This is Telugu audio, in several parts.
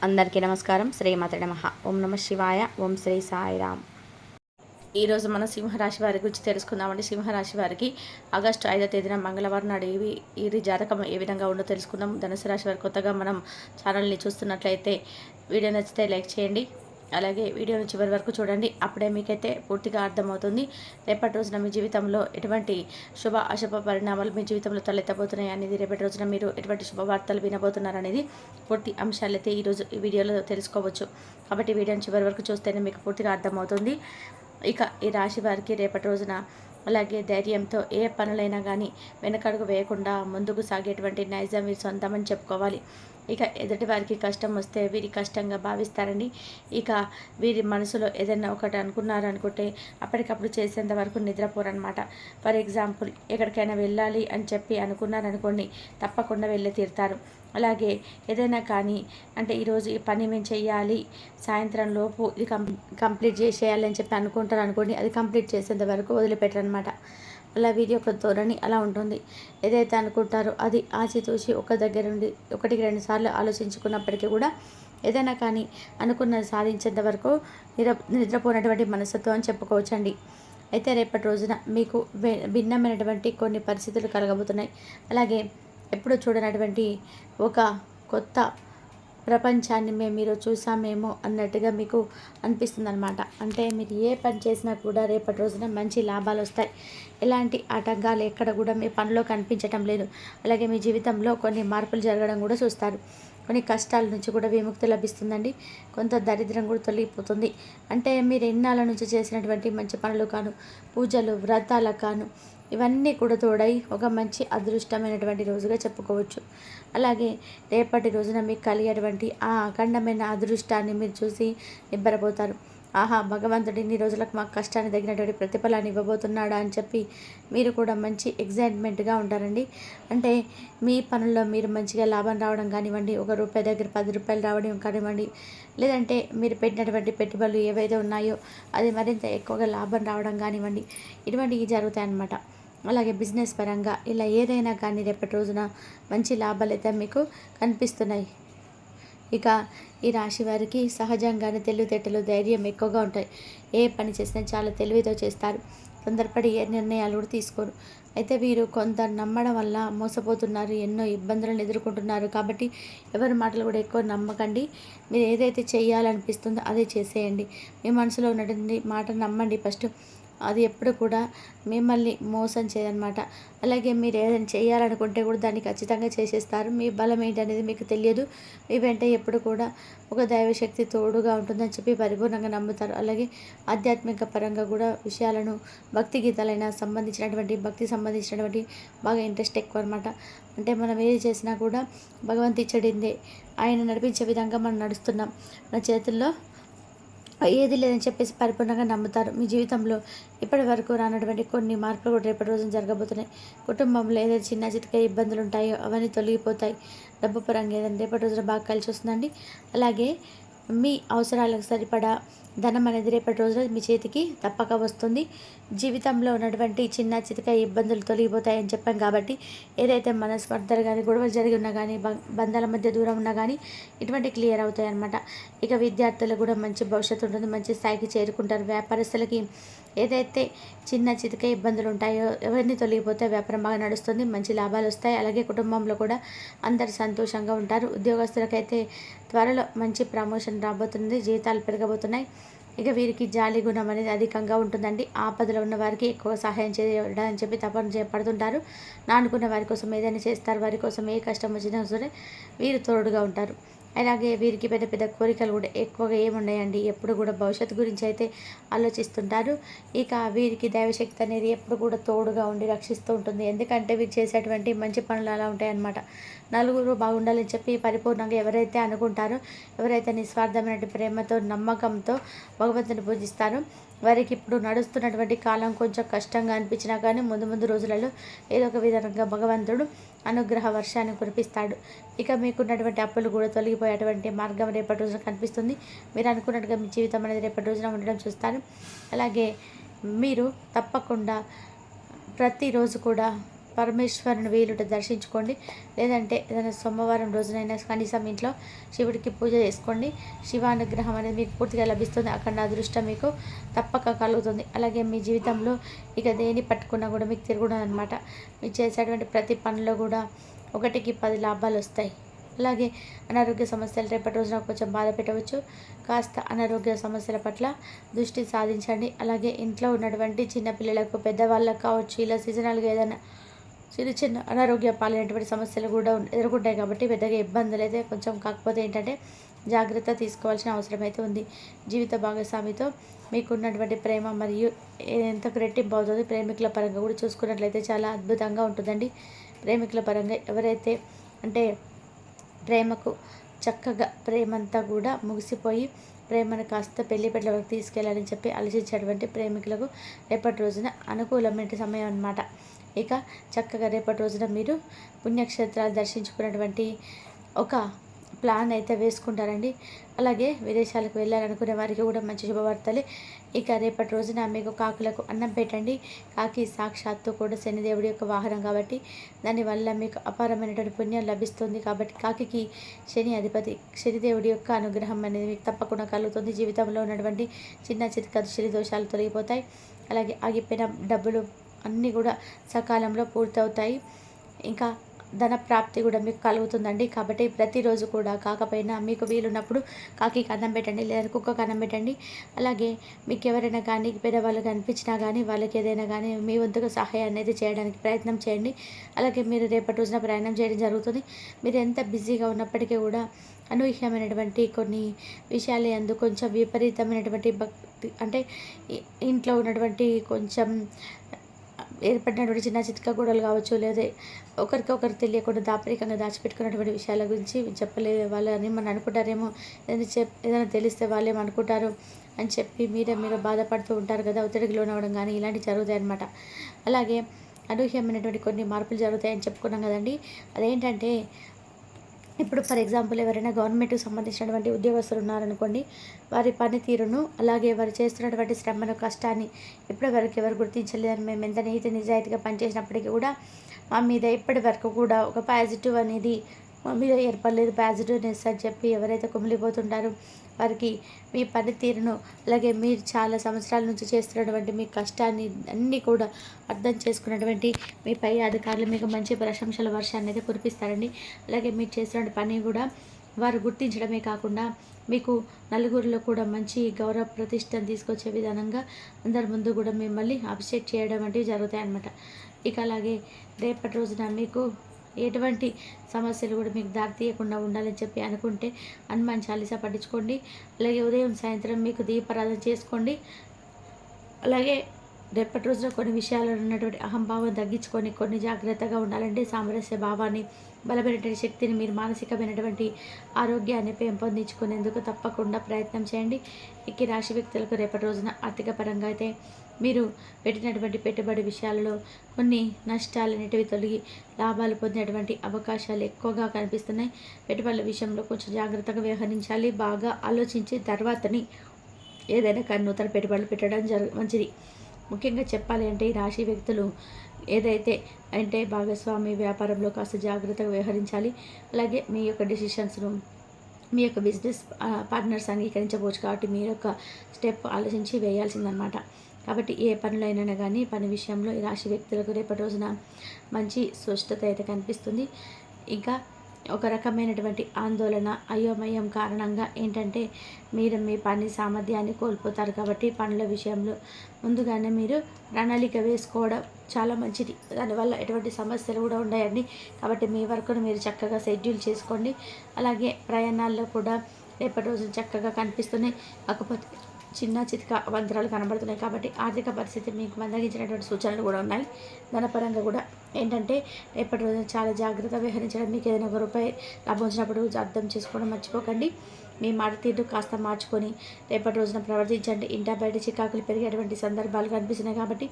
అందరికీ నమస్కారం. శ్రీమాత నమః. ఓం నమ శివాయ. ఓం శ్రీ సాయిరామ్. ఈరోజు మనం సింహరాశి వారి గురించి తెలుసుకుందామండి. సింహరాశి వారికి ఆగస్టు 5వ తేదీన మంగళవారం నాడు ఇది జాతకం ఏ విధంగా ఉందో తెలుసుకుందాం. ధనుసు రాశి వారి కొత్తగా మనం ఛానల్ని చూస్తున్నట్లయితే వీడియో నచ్చితే లైక్ చేయండి. అలాగే వీడియోని చివరి వరకు చూడండి. అప్పుడే మీకైతే పూర్తిగా అర్థమవుతుంది రేపటి రోజున మీ జీవితంలో ఎటువంటి శుభ అశుభ పరిణామాలు మీ జీవితంలో తలెత్తబోతున్నాయి అనేది, రేపటి రోజున మీరు ఎటువంటి శుభవార్తలు వినబోతున్నారు అనేది పూర్తి అంశాలైతే ఈరోజు ఈ వీడియోలో తెలుసుకోవచ్చు. కాబట్టి వీడియోని చివరి వరకు చూస్తేనే మీకు పూర్తిగా అర్థమవుతుంది. ఇక ఈ రాశి వారికి రేపటి రోజున అలాగే ధైర్యంతో ఏ పనులైనా కానీ వెనకడుగు వేయకుండా ముందుకు సాగేటువంటి నైజం వీరి సొంతమని చెప్పుకోవాలి. ఇక ఎదుటి వారికి కష్టం వస్తే వీరి కష్టంగా భావిస్తారండి. ఇక వీరి మనసులో ఏదైనా ఒకటి అనుకున్నారనుకుంటే అప్పటికప్పుడు చేసేంత వరకు నిద్రపోరనమాట. ఫర్ ఎగ్జాంపుల్, ఎక్కడికైనా వెళ్ళాలి అని చెప్పి అనుకున్నారనుకోండి, తప్పకుండా వెళ్ళి తీరుతారు. అలాగే ఏదైనా కానీ అంటే ఈరోజు ఈ పని మేము చెయ్యాలి, సాయంత్రం లోపు ఇది కంప్లీట్ చేసేయాలి అని చెప్పి అనుకుంటారు అనుకోండి, అది కంప్లీట్ చేసేంత వరకు వదిలిపెట్టరనమాట. అలా వీరి యొక్క ధోరణి అలా ఉంటుంది. ఏదైతే అనుకుంటారో అది ఆచితూచి ఒక దగ్గర నుండి ఒకటికి 2 సార్లు ఆలోచించుకున్నప్పటికీ కూడా ఏదైనా కానీ అనుకున్నది సాధించేంత వరకు నిద్రపోయినటువంటి మనస్తత్వం అని చెప్పుకోవచ్చండి. అయితే రేపటి రోజున మీకు భిన్నమైనటువంటి కొన్ని పరిస్థితులు కలగబోతున్నాయి. అలాగే ఎప్పుడు చూడనటువంటి ఒక కొత్త ప్రపంచాన్ని మీరు చూసామేమో అన్నట్టుగా మీకు అనిపిస్తుంది అనమాట. అంటే మీరు ఏ పని చేసినా కూడా రేపటి రోజున మంచి లాభాలు వస్తాయి. ఎలాంటి ఆటంకాలు ఎక్కడ కూడా మీ పనిలో కనిపించటం లేదు. అలాగే మీ జీవితంలో కొన్ని మార్పులు జరగడం కూడా చూస్తారు. కొన్ని కష్టాల నుంచి కూడా విముక్తి లభిస్తుందండి. కొంత దరిద్రం కూడా తొలగిపోతుంది. అంటే మీరు ఎన్నాళ్ళ నుంచి చేసినటువంటి మంచి పనులు కాను, పూజలు, వ్రతాలకు కాను, ఇవన్నీ కూడా తోడై ఒక మంచి అదృష్టమైనటువంటి రోజుగా చెప్పుకోవచ్చు. అలాగే రేపటి రోజున మీకు కలిగేటువంటి ఆ అఖండమైన అదృష్టాన్ని మీరు చూసి నిబ్బరపోతారు. ఆహా, భగవంతుడు ఇన్ని రోజులకు మాకు కష్టాన్ని తగినటువంటి ప్రతిఫలాన్ని ఇవ్వబోతున్నాడా అని చెప్పి మీరు కూడా మంచి ఎగ్జైట్మెంట్గా ఉంటారండి. అంటే మీ పనుల్లో మీరు మంచిగా లాభం రావడం కానివ్వండి, ₹1 దగ్గర ₹10 రావడం కానివ్వండి, లేదంటే మీరు పెట్టినటువంటి పెట్టుబడులు ఏవైతే ఉన్నాయో అది మరింత ఎక్కువగా లాభం రావడం కానివ్వండి, ఇటువంటివి జరుగుతాయన్నమాట. అలాగే బిజినెస్ పరంగా ఇలా ఏదైనా కానీ రేపటి రోజున మంచి లాభాలు అయితే మీకు కనిపిస్తున్నాయి. ఇక ఈ రాశి వారికి సహజంగానే తెలివితేటలు, ధైర్యం ఎక్కువగా ఉంటాయి. ఏ పని చేసినా చాలా తెలివితో చేస్తారు. తొందరపడి ఏ నిర్ణయాలు కూడా తీసుకోరు. అయితే వీరు కొంత నమ్మడం వల్ల మోసపోతున్నారు, ఎన్నో ఇబ్బందులను ఎదుర్కొంటున్నారు. కాబట్టి ఎవరి మాటలు కూడా ఎక్కువ నమ్మకండి. మీరు ఏదైతే చేయాలనిపిస్తుందో అదే చేసేయండి. మీ మనసులో ఉన్నటువంటి మాట నమ్మండి ఫస్ట్. అది ఎప్పుడు కూడా మిమ్మల్ని మోసం చేయదనమాట. అలాగే మీరు ఏదైనా చేయాలనుకుంటే కూడా దాన్ని ఖచ్చితంగా చేసేస్తారు. మీ బలం ఏంటనేది మీకు తెలియదు. మీ వెంట ఎప్పుడు కూడా ఒక దైవశక్తి తోడుగా ఉంటుందని చెప్పి పరిపూర్ణంగా నమ్ముతారు. అలాగే ఆధ్యాత్మిక పరంగా కూడా విషయాలను భక్తి గీతాలైనా భక్తి సంబంధించినటువంటి బాగా ఇంట్రెస్ట్ ఎక్కువ అనమాట. అంటే మనం ఏది చేసినా కూడా భగవంతు ఇచ్చడిందే, ఆయన నడిపించే విధంగా మనం నడుస్తున్నాం, మన చేతుల్లో ఏది లేదని చెప్పేసి పరిపూర్ణంగా నమ్ముతారు. మీ జీవితంలో ఇప్పటి వరకు రానటువంటి కొన్ని మార్పులు కూడా రేపటి రోజున జరగబోతున్నాయి. కుటుంబంలో ఏదైతే చిన్న చితక ఇబ్బందులు ఉంటాయో అవన్నీ తొలగిపోతాయి. డబ్బు పరంగా ఏదైనా రేపటి రోజున బాగా కలిసి వస్తుందండి. అలాగే మీ అవసరాలకు సరిపడా ధనం అనేది రేపటి రోజున మీ చేతికి తప్పక వస్తుంది. జీవితంలో ఉన్నటువంటి చిన్న చితక ఇబ్బందులు తొలగిపోతాయని చెప్పాం కాబట్టి ఏదైతే మనస్పర్ధలు కానీ, గొడవలు జరిగి ఉన్నా కానీ, బంధాల మధ్య దూరం ఉన్నా కానీ ఇటువంటి క్లియర్ అవుతాయి అన్నమాట. ఇక విద్యార్థులకు కూడా మంచి భవిష్యత్తు ఉంటుంది, మంచి స్థాయికి చేరుకుంటారు. వ్యాపారస్తులకి ఏదైతే చిన్న చితక ఇబ్బందులు ఉంటాయో ఎవరిని తొలగిపోతే వ్యాపారం బాగా నడుస్తుంది, మంచి లాభాలు వస్తాయి. అలాగే కుటుంబంలో కూడా అందరు సంతోషంగా ఉంటారు. ఉద్యోగస్తులకైతే త్వరలో మంచి ప్రమోషన్ రాబోతుంది, జీతాలు పెరగబోతున్నాయి. ఇక వీరికి జాలి గుణం అనేది అధికంగా ఉంటుందండి. ఆపదలో ఉన్న వారికి ఎక్కువ సహాయం చేయడానికి చెప్పి తపన పడుతుంటారు. అనుకున్న వారి కోసం ఏదైనా చేస్తారు. వారి కోసం ఏ కష్టం వచ్చినా సరే వీరు తోడుగా ఉంటారు. అలాగే వీరికి పెద్ద పెద్ద కోరికలు కూడా ఎక్కువగా ఏమున్నాయండి, ఎప్పుడు కూడా భవిష్యత్తు గురించి అయితే ఆలోచిస్తుంటారు. ఇక వీరికి దైవశక్తి అనేది ఎప్పుడు కూడా తోడుగా ఉండి రక్షిస్తూ ఉంటుంది. ఎందుకంటే వీరు చేసేటువంటి మంచి పనులు అలా ఉంటాయన్నమాట. నలుగురు బాగుండాలని చెప్పి పరిపూర్ణంగా ఎవరైతే అనుకుంటారో, ఎవరైతే నిస్వార్థమైన ప్రేమతో, నమ్మకంతో భగవంతుని పూజిస్తారో వారికి ఇప్పుడు నడుస్తున్నటువంటి కాలం కొంచెం కష్టంగా అనిపించినా కానీ ముందు ముందు రోజులలో ఏదో ఒక విధంగా భగవంతుడు అనుగ్రహ వర్షాన్ని కురిపిస్తాడు. ఇక మీకున్నటువంటి అప్పులు కూడా తొలగిపోయేటువంటి మార్గం రేపటి రోజున కనిపిస్తుంది. మీరు అనుకున్నట్టుగా మీ జీవితం అనేది రేపటి రోజున ఉండడం చూస్తారు. అలాగే మీరు తప్పకుండా ప్రతిరోజు కూడా పరమేశ్వరుని వీలుంటే దర్శించుకోండి. లేదంటే ఏదైనా సోమవారం రోజునైనా కనీసం ఇంట్లో శివుడికి పూజ చేసుకోండి. శివానుగ్రహం అనేది మీకు పూర్తిగా లభిస్తుంది. అఖండ అదృష్టం మీకు తప్పక కలుగుతుంది. అలాగే మీ జీవితంలో ఇక దేని పట్టుకున్నా కూడా మీకు తిరుగుతుంది అనమాట. మీరు చేసేటువంటి ప్రతి పనిలో కూడా 1కి 10 లాభాలు వస్తాయి. అలాగే అనారోగ్య సమస్యలు రేపటి రోజున కొంచెం బాధ పెట్టవచ్చు. కాస్త అనారోగ్య సమస్యల పట్ల దృష్టి సాధించండి. అలాగే ఇంట్లో ఉన్నటువంటి చిన్నపిల్లలకు పెద్దవాళ్ళకు కావచ్చు, ఇలా సీజనల్గా ఏదైనా చిన్న చిన్న అనారోగ్య పాలైనటువంటి సమస్యలు కూడా ఎదుర్కొంటాయి. కాబట్టి పెద్దగా ఇబ్బందులు అయితే కొంచెం, కాకపోతే ఏంటంటే జాగ్రత్త తీసుకోవాల్సిన అవసరం అయితే ఉంది. జీవిత భాగస్వామితో మీకున్నటువంటి ప్రేమ మరియు ఎంత రెట్టింపు అవుతుంది. ప్రేమికుల పరంగా కూడా చూసుకున్నట్లయితే చాలా అద్భుతంగా ఉంటుందండి. ప్రేమికుల పరంగా ఎవరైతే అంటే ప్రేమకు చక్కగా ప్రేమంతా కూడా ముగిసిపోయి ప్రేమను కాస్త పెళ్లిపెట్ల వరకు తీసుకెళ్లాలని చెప్పి ఆలోచించేటువంటి ప్రేమికులకు రేపటి రోజున అనుకూలమైన సమయం అన్నమాట. ఇక చక్కగా రేపటి రోజున మీరు పుణ్యక్షేత్రాలు దర్శించుకున్నటువంటి ఒక ప్లాన్ అయితే వేసుకుంటారండి. అలాగే విదేశాలకు వెళ్ళాలనుకునే వారికి కూడా మంచి శుభవార్తలే. ఇక రేపటి రోజున మీకు కాకులకు అన్నం పెట్టండి. కాకి సాక్షాత్తు కూడా శనిదేవుడి యొక్క వాహనం కాబట్టి దానివల్ల మీకు అపారమైనటువంటి పుణ్యం లభిస్తుంది. కాబట్టి కాకికి శని అధిపతి, శనిదేవుడి యొక్క అనుగ్రహం అనేది మీకు తప్పకుండా కలుగుతుంది. జీవితంలో ఉన్నటువంటి చిన్న చితక శని దోషాలు తొలగిపోతాయి. అలాగే ఆగిపోయిన డబ్బులు అన్నీ కూడా సకాలంలో పూర్తవుతాయి. ఇంకా ధన ప్రాప్తి కూడా మీకు కలుగుతుందండి. కాబట్టి ప్రతిరోజు కూడా కాకపోయినా మీకు వీలున్నప్పుడు కాకి అన్నం పెట్టండి, లేదా కుక్కకు అన్నం పెట్టండి. అలాగే మీకు ఎవరైనా కానీ పేదవాళ్ళు కనిపించినా కానీ వాళ్ళకి ఏదైనా కానీ మీ వంతుగా సహాయం అనేది చేయడానికి ప్రయత్నం చేయండి. అలాగే మీరు రేపటి రోజున ప్రయాణం చేయడం జరుగుతుంది. మీరు ఎంత బిజీగా ఉన్నప్పటికీ కూడా అనూహ్యమైనటువంటి కొన్ని విషయాలు అందు కొంచెం విపరీతమైనటువంటి భక్తి అంటే ఇంట్లో ఉన్నటువంటి కొంచెం ఏర్పడినటువంటి చిన్న చితక గొడవలు కావచ్చు, లేదా ఒకరికొకరు తెలియకుండా దాపరికంగా దాచిపెట్టుకున్నటువంటి విషయాల గురించి చెప్పలేదు వాళ్ళని మనం అనుకుంటారేమో, ఏదైనా తెలిస్తే వాళ్ళేమో అనుకుంటారు అని చెప్పి మీరు బాధపడుతూ ఉంటారు కదా, ఒత్తిడికి లోనవ్వడం కానీ ఇలాంటివి జరుగుతాయి అన్నమాట. అలాగే అనూహ్యమైనటువంటి కొన్ని మార్పులు జరుగుతాయని చెప్పుకున్నాం కదండి. అదేంటంటే ఇప్పుడు ఫర్ ఎగ్జాంపుల్ ఎవరైనా గవర్నమెంట్కి సంబంధించినటువంటి ఉద్యోగస్తులు ఉన్నారనుకోండి, వారి పనితీరును అలాగే వారు చేస్తున్నటువంటి శ్రమను కష్టాన్ని ఇప్పటి వరకు ఎవరు గుర్తించలేదని మేము ఎంత నీతి నిజాయితీగా పనిచేసినప్పటికీ కూడా మా మీద ఇప్పటి వరకు కూడా ఒక పాజిటివ్ అనేది మా మీద ఏర్పడలేదు. పాజిటివ్నెస్ అని చెప్పి ఎవరైతే కుమిలిపోతుంటారో వారికి మీ పనితీరును అలాగే మీరు చాలా సంవత్సరాల నుంచి చేస్తున్నటువంటి మీ కష్టాన్ని అన్నీ కూడా అర్థం చేసుకున్నటువంటి మీ పై అధికారులు మీకు మంచి ప్రశంసల వర్షాన్ని అయితే కురిపిస్తారండి. అలాగే మీరు చేస్తున్న పని కూడా వారు గుర్తించడమే కాకుండా మీకు నలుగురిలో కూడా మంచి గౌరవ ప్రతిష్టను తీసుకొచ్చే విధానంగా అందరి ముందు కూడా మిమ్మల్ని అప్రిషియేట్ చేయడం వంటివి జరుగుతాయి అన్నమాట. ఇక అలాగే రేపటి రోజున మీకు ఎటువంటి సమస్యలు కూడా మీకు దారి తీయకుండా ఉండాలని చెప్పి అనుకుంటే హనుమాన్ చాలీసా పట్టించుకోండి. అలాగే ఉదయం సాయంత్రం మీకు దీపారాధన చేసుకోండి. అలాగే రేపటి రోజున కొన్ని విషయాల్లో ఉన్నటువంటి అహంభావం తగ్గించుకొని కొన్ని జాగ్రత్తగా ఉండాలంటే సామరస్య భావాన్ని, బలమైనటువంటి శక్తిని, మీరు మానసికమైనటువంటి ఆరోగ్యాన్ని పెంపొందించుకునేందుకు తప్పకుండా ప్రయత్నం చేయండి. ఈ రాశి వ్యక్తులకు రేపటి రోజున ఆర్థిక పరంగా అయితే మీరు పెట్టినటువంటి పెట్టుబడి విషయాలలో కొన్ని నష్టాలు అనేటివి తొలగి లాభాలు పొందేటువంటి అవకాశాలు ఎక్కువగా కనిపిస్తున్నాయి. పెట్టుబడుల విషయంలో కొంచెం జాగ్రత్తగా వ్యవహరించాలి. బాగా ఆలోచించి తర్వాతని ఏదైనా కానీ నూతన పెట్టుబడులు పెట్టడం మంచిది. ముఖ్యంగా చెప్పాలి అంటే ఈ రాశి వ్యక్తులు ఏదైతే అంటే భాగస్వామి వ్యాపారంలో కాస్త జాగ్రత్తగా వ్యవహరించాలి. అలాగే మీ యొక్క డెసిషన్స్ను మీ యొక్క బిజినెస్ పార్ట్నర్స్ అంగీకరించవచ్చు. కాబట్టి మీ యొక్క స్టెప్ ఆలోచించి వేయాల్సిందనమాట. కాబట్టి ఏ పనులైనా కానీ పని విషయంలో ఈ రాశి వ్యక్తులకు రేపటి రోజున మంచి స్పష్టత అయితే కనిపిస్తుంది. ఇంకా ఒక రకమైనటువంటి ఆందోళన, అయోమయం కారణంగా ఏంటంటే మీరు మీ పని సామర్థ్యాన్ని కోల్పోతారు. కాబట్టి పనుల విషయంలో ముందుగానే మీరు ప్రణాళిక వేసుకోవడం చాలా మంచిది. దానివల్ల ఎటువంటి సమస్యలు కూడా ఉన్నాయండి. కాబట్టి మీ వర్క్ను మీరు చక్కగా షెడ్యూల్ చేసుకోండి. అలాగే ప్రయాణాల్లో కూడా రేపటి రోజు చక్కగా కనిపిస్తున్నాయి. కాకపోతే చిన్న చితక అవంతరాలు కనబడుతున్నాయి. కాబట్టి ఆర్థిక పరిస్థితి మీకు మందగించినటువంటి సూచనలు కూడా ఉన్నాయి. ధనపరంగా కూడా ఏంటంటే రేపటి రోజున చాలా జాగ్రత్తగా వ్యవహరించడం. మీకు ఏదైనా రూపాయి లాభం వచ్చినప్పుడు అర్థం చేసుకోవడం మర్చిపోకండి. మీ మాట తీరు కాస్త మార్చుకొని రేపటి రోజున ప్రవర్తించండి. ఇంటా బయట చికాకులు పెరిగేటువంటి సందర్భాలు కనిపిస్తున్నాయి. కాబట్టి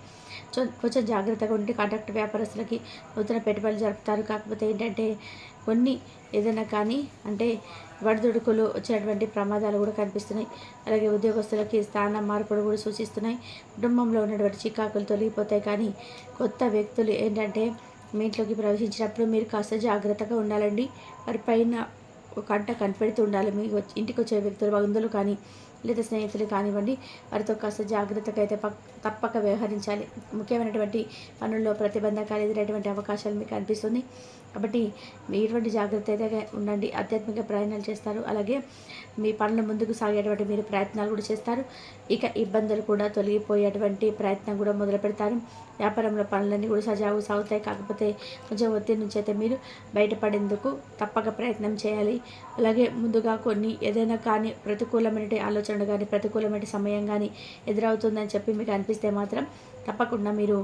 కొంచెం జాగ్రత్తగా ఉండి కాంట్రాక్ట్ వ్యాపారస్తులకి నూతన పెట్టుబడులు జరుపుతారు. కాకపోతే ఏంటంటే కొన్ని ఏదైనా కానీ అంటే వడిదుడుకులు వచ్చేటువంటి ప్రమాదాలు కూడా కనిపిస్తున్నాయి. అలాగే ఉద్యోగస్తులకి స్థాన మార్పులు కూడా సూచిస్తున్నాయి. కుటుంబంలో ఉన్నటువంటి చికాకులు తొలగిపోతాయి. కానీ కొత్త వ్యక్తులు ఏంటంటే మీ ఇంట్లోకి ప్రవేశించినప్పుడు మీరు కాస్త జాగ్రత్తగా ఉండాలండి. వారి పైన ఒక కంట కనిపెడుతూ ఉండాలి. మీ ఇంటికి వచ్చే వ్యక్తులు, బంధువులు కానీ లేదా స్నేహితులు కానివ్వండి, వారితో కాస్త జాగ్రత్తగా అయితే తప్పక వ్యవహరించాలి. ముఖ్యమైనటువంటి పనుల్లో ప్రతిబంధకాలు ఎదురయ్యేటువంటి అవకాశాలు మీకు అనిపిస్తుంది. కాబట్టి మీ ఎటువంటి జాగ్రత్త అయితే ఉండండి. ఆధ్యాత్మిక ప్రయాణాలు చేస్తారు. అలాగే మీ పనులు ముందుకు సాగేటువంటి మీరు ప్రయత్నాలు కూడా చేస్తారు. ఇక ఇబ్బందులు కూడా తొలగిపోయేటువంటి ప్రయత్నం కూడా మొదలు పెడతారు. వ్యాపారంలో పనులన్నీ కూడా సజావు సాగుతాయి. కాకపోతే కొంచెం ఒత్తిడి నుంచి అయితే మీరు బయటపడేందుకు తప్పక ప్రయత్నం చేయాలి. అలాగే ముందుగా కొన్ని ఏదైనా కానీ ప్రతికూలమైన ఆలోచనలు కానీ ప్రతికూలమైన సమయం కానీ ఎదురవుతుందని చెప్పి మీకు అనిపిస్తే మాత్రం తప్పకుండా మీరు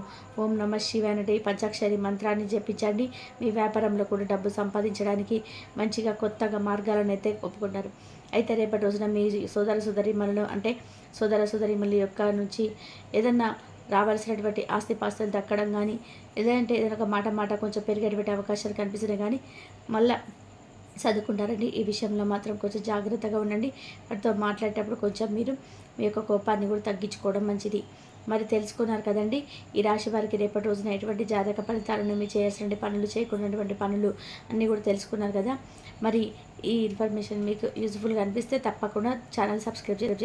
ఓం నమ శివాయ అనే పంచాక్షరి మంత్రాన్ని జపించండి. మీ వ్యాపారంలో కూడా డబ్బు సంపాదించడానికి మంచిగా కొత్తగా మార్గాలను అయితే ఒప్పుకున్నారు. అయితే రేపటి రోజున మీ సోదరీమణులు అంటే సోదరీమణుల యొక్క నుంచి ఏదన్నా రావాల్సినటువంటి ఆస్తిపాస్తులు దక్కడం కానీ లేదంటే ఏదైనా ఒక మాట కొంచెం పెరిగేటువంటి అవకాశాలు కనిపిస్తున్నాయి. కానీ మళ్ళీ చదువుకుంటారండి. ఈ విషయంలో మాత్రం కొంచెం జాగ్రత్తగా ఉండండి. వాటితో మాట్లాడేటప్పుడు కొంచెం మీరు మీ యొక్క కోపాన్ని కూడా తగ్గించుకోవడం మంచిది. మరి తెలుసుకున్నారు కదండి, ఈ రాశి వారికి రేపటి రోజున ఎటువంటి జాతక ఫలితాలను మీరు చేయాల్సిన పనులు, చేయకున్నటువంటి పనులు అన్నీ కూడా తెలుసుకున్నారు కదా. మరి ఈ ఇన్ఫర్మేషన్ మీకు యూజ్ఫుల్గా అనిపిస్తే తప్పకుండా ఛానల్ సబ్స్క్రైబ్ చేయండి.